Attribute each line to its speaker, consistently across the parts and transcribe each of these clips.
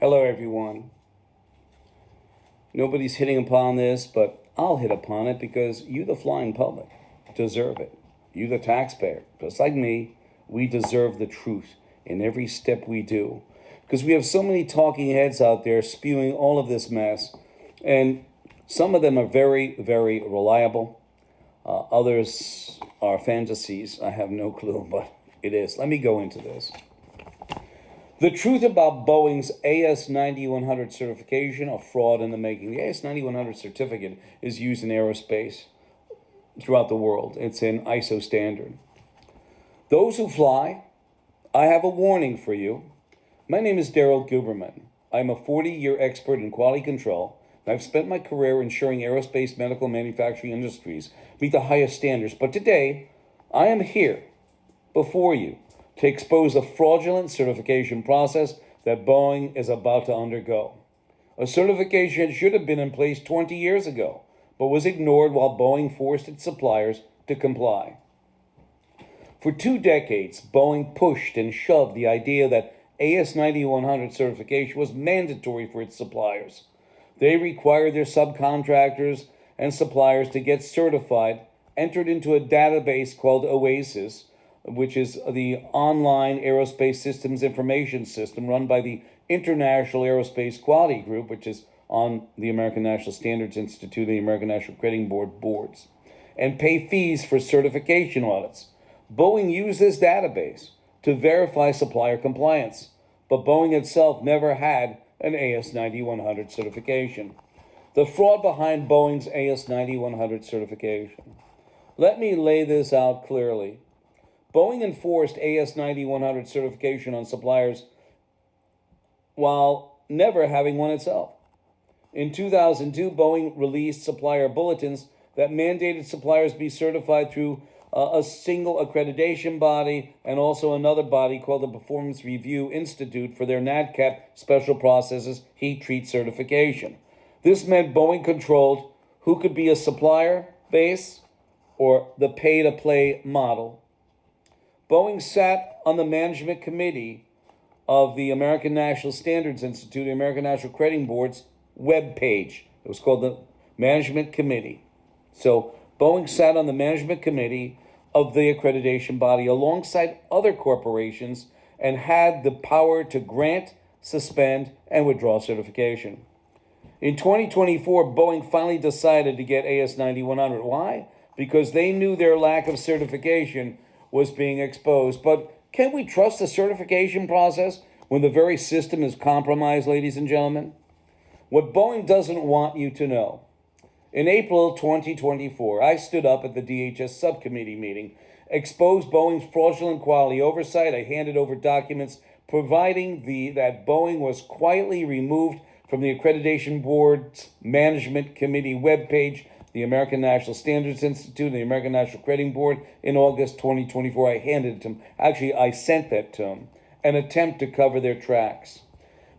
Speaker 1: Hello, everyone. Nobody's hitting upon this, but I'll hit upon it because you, the flying public, deserve it. You, the taxpayer, just like me, we deserve the truth in every step we do. Because we have so many talking heads out there spewing all of this mess, and some of them are very, very reliable. Others are fantasies. I have no clue, but it is. Let me go into this. The truth about Boeing's AS9100 certification, a fraud in the making. The AS9100 certificate is used in aerospace throughout the world. It's an ISO standard. Those who fly, I have a warning for you. My name is Daryl Guberman. I'm a 40-year expert in quality control. I've spent my career ensuring aerospace, medical, manufacturing industries meet the highest standards. But today, I am here before you to expose the fraudulent certification process that Boeing is about to undergo. A certification should have been in place 20 years ago, but was ignored while Boeing forced its suppliers to comply. For 2 decades, Boeing pushed and shoved the idea that AS9100 certification was mandatory for its suppliers. They required their subcontractors and suppliers to get certified, entered into a database called OASIS, which is the Online Aerospace Systems Information System run by the International Aerospace Quality Group, which is on the American National Standards Institute, the American National Crediting Board boards, and pay fees for certification audits. Boeing used this database to verify supplier compliance, but Boeing itself never had an AS9100 certification. The fraud behind Boeing's AS9100 certification. Let me lay this out clearly. Boeing enforced AS9100 certification on suppliers while never having one itself. In 2002, Boeing released supplier bulletins that mandated suppliers be certified through a single accreditation body and also another body called the Performance Review Institute for their NADCAP special processes heat treat certification. This meant Boeing controlled who could be a supplier base or the pay-to-play model. Boeing sat on the management committee of the American National Standards Institute, the American National Crediting Board's web page. It was called the Management Committee. So Boeing sat on the management committee of the accreditation body alongside other corporations and had the power to grant, suspend, and withdraw certification. In 2024, Boeing finally decided to get AS9100. Why? Because they knew their lack of certification was being exposed. But can we trust the certification process when the very system is compromised, ladies and gentlemen? What Boeing doesn't want you to know. In April 2024, I stood up at the DHS Subcommittee meeting, exposed Boeing's fraudulent quality oversight. I handed over documents providing that Boeing was quietly removed from the Accreditation Board's Management Committee webpage, the American National Standards Institute, and the American National Crediting Board in August 2024. I handed it to them. Actually, I sent that to them, an attempt to cover their tracks.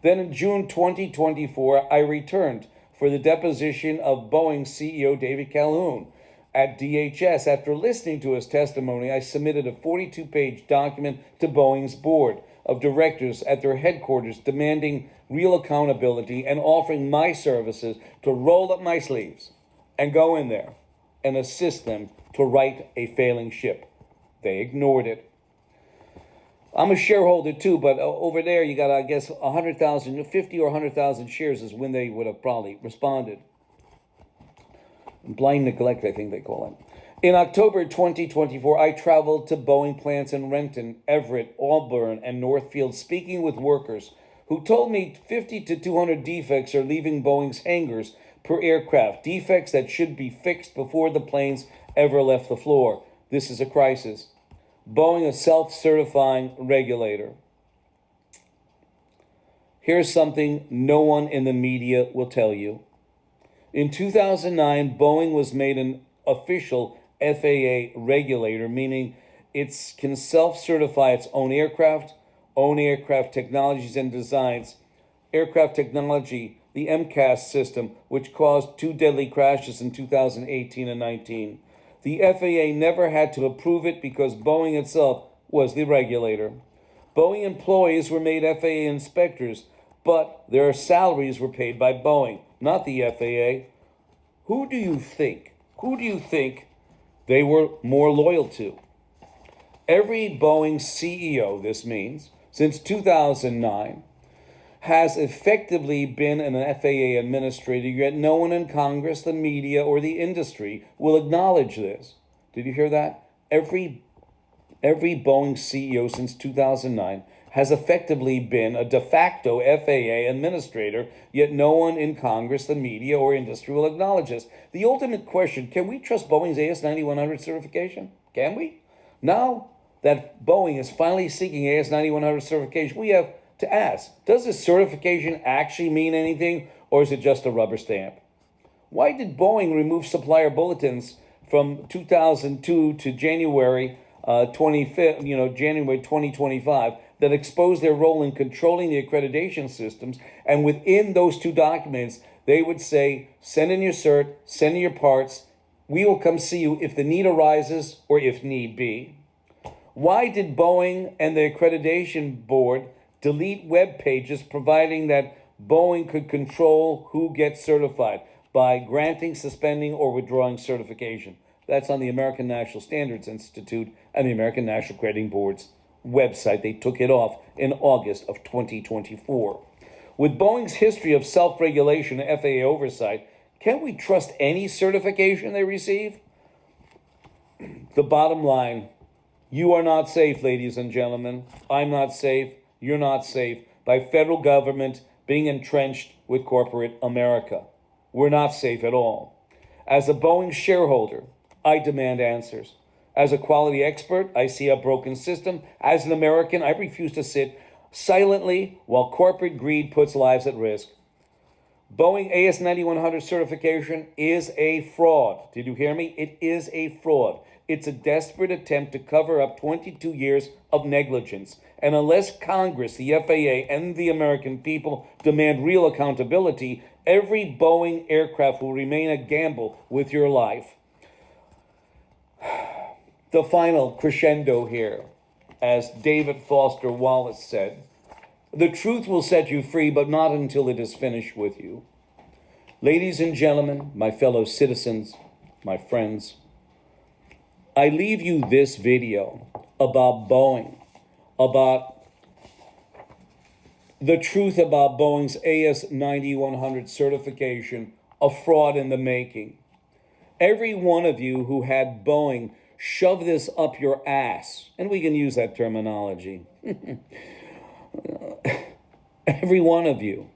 Speaker 1: Then in June 2024, I returned for the deposition of Boeing CEO David Calhoun at DHS. After listening to his testimony, I submitted a 42-page document to Boeing's board of directors at their headquarters demanding real accountability and offering my services to roll up my sleeves and go in there and assist them to right a failing ship. They ignored it. I'm a shareholder too, but over there you got, I guess, 100,000, 50 or 100,000 shares is when they would have probably responded. Blind neglect, I think they call it. In October 2024, I traveled to Boeing plants in Renton, Everett, Auburn, and Northfield, speaking with workers who told me 50 to 200 defects are leaving Boeing's hangars per aircraft, defects that should be fixed before the planes ever left the floor. This is a crisis. Boeing, a self-certifying regulator. Here's something no one in the media will tell you. In 2009, Boeing was made an official FAA regulator, meaning it can self-certify its own aircraft technologies and designs. Aircraft technology, the MCAS system, which caused 2 deadly crashes in 2018 and 19. The FAA never had to approve it because Boeing itself was the regulator. Boeing employees were made FAA inspectors, but their salaries were paid by Boeing, not the FAA. Who do you think they were more loyal to? Every Boeing CEO, this means, since 2009, has effectively been an FAA administrator, yet no one in Congress, the media, or the industry will acknowledge this. Did you hear that? Every Boeing CEO since 2009 has effectively been a de facto FAA administrator, yet no one in Congress, the media, or industry will acknowledge this. The ultimate question, can we trust Boeing's AS9100 certification? Can we? Now that Boeing is finally seeking AS9100 certification, we have to ask, does this certification actually mean anything, or is it just a rubber stamp? Why did Boeing remove supplier bulletins from 2002 to January 2025 that expose their role in controlling the accreditation systems? And within those two documents, they would say, send in your cert, send in your parts, we will come see you if the need arises or if need be. Why did Boeing and the accreditation board delete web pages providing that Boeing could control who gets certified by granting, suspending, or withdrawing certification? That's on the American National Standards Institute and the American National Accrediting Board's website. They took it off in August of 2024. With Boeing's history of self-regulation and FAA oversight, can we trust any certification they receive? The bottom line, you are not safe, ladies and gentlemen. I'm not safe. You're not safe by federal government being entrenched with corporate America. We're not safe at all. As a Boeing shareholder, I demand answers. As a quality expert, I see a broken system. As an American, I refuse to sit silently while corporate greed puts lives at risk. Boeing AS9100 certification is a fraud. Did you hear me? It is a fraud. It's a desperate attempt to cover up 22 years of negligence. And unless Congress, the FAA, and the American people demand real accountability, every Boeing aircraft will remain a gamble with your life. The final crescendo here, as David Foster Wallace said, the truth will set you free, but not until it is finished with you. Ladies and gentlemen, my fellow citizens, my friends, I leave you this video about Boeing, about the truth about Boeing's AS9100 certification, a fraud in the making. Every one of you who had Boeing shove this up your ass, and we can use that terminology. Every one of you.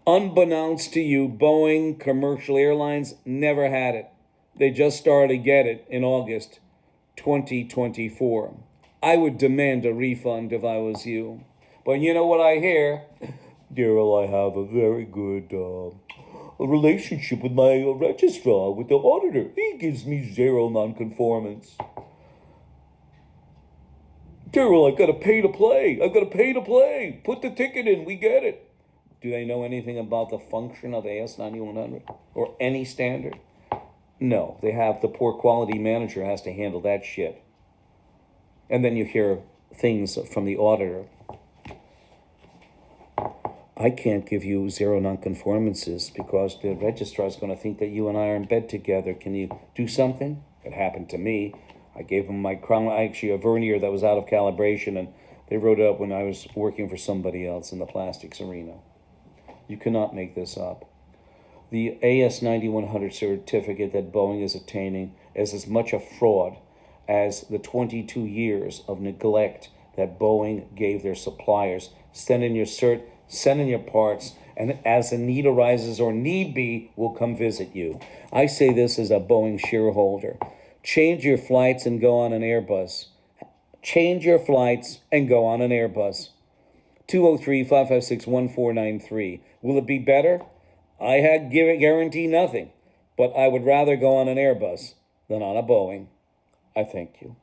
Speaker 1: Unbeknownst to you, Boeing Commercial Airlines never had it. They just started to get it in August 2024. I would demand a refund if I was you. But you know what I hear? Daryl, I have a very good relationship with my registrar, with the auditor. He gives me 0 nonconformance. Daryl, I've got to pay to play. Put the ticket in. We get it. Do they know anything about the function of AS9100 or any standard? No, they have the poor quality manager has to handle that shit. And then you hear things from the auditor. I can't give you 0 nonconformances because the registrar is going to think that you and I are in bed together. Can you do something? It happened to me. I gave them my crown, actually a vernier that was out of calibration, and they wrote it up when I was working for somebody else in the plastics arena. You cannot make this up. The AS9100 certificate that Boeing is obtaining is as much a fraud as the 22 years of neglect that Boeing gave their suppliers. Send in your cert, send in your parts, and as the need arises or need be, we'll come visit you. I say this as a Boeing shareholder. Change your flights and go on an Airbus. Change your flights and go on an Airbus. 203-556-1493. Will it be better? I guarantee nothing, but I would rather go on an Airbus than on a Boeing. I thank you.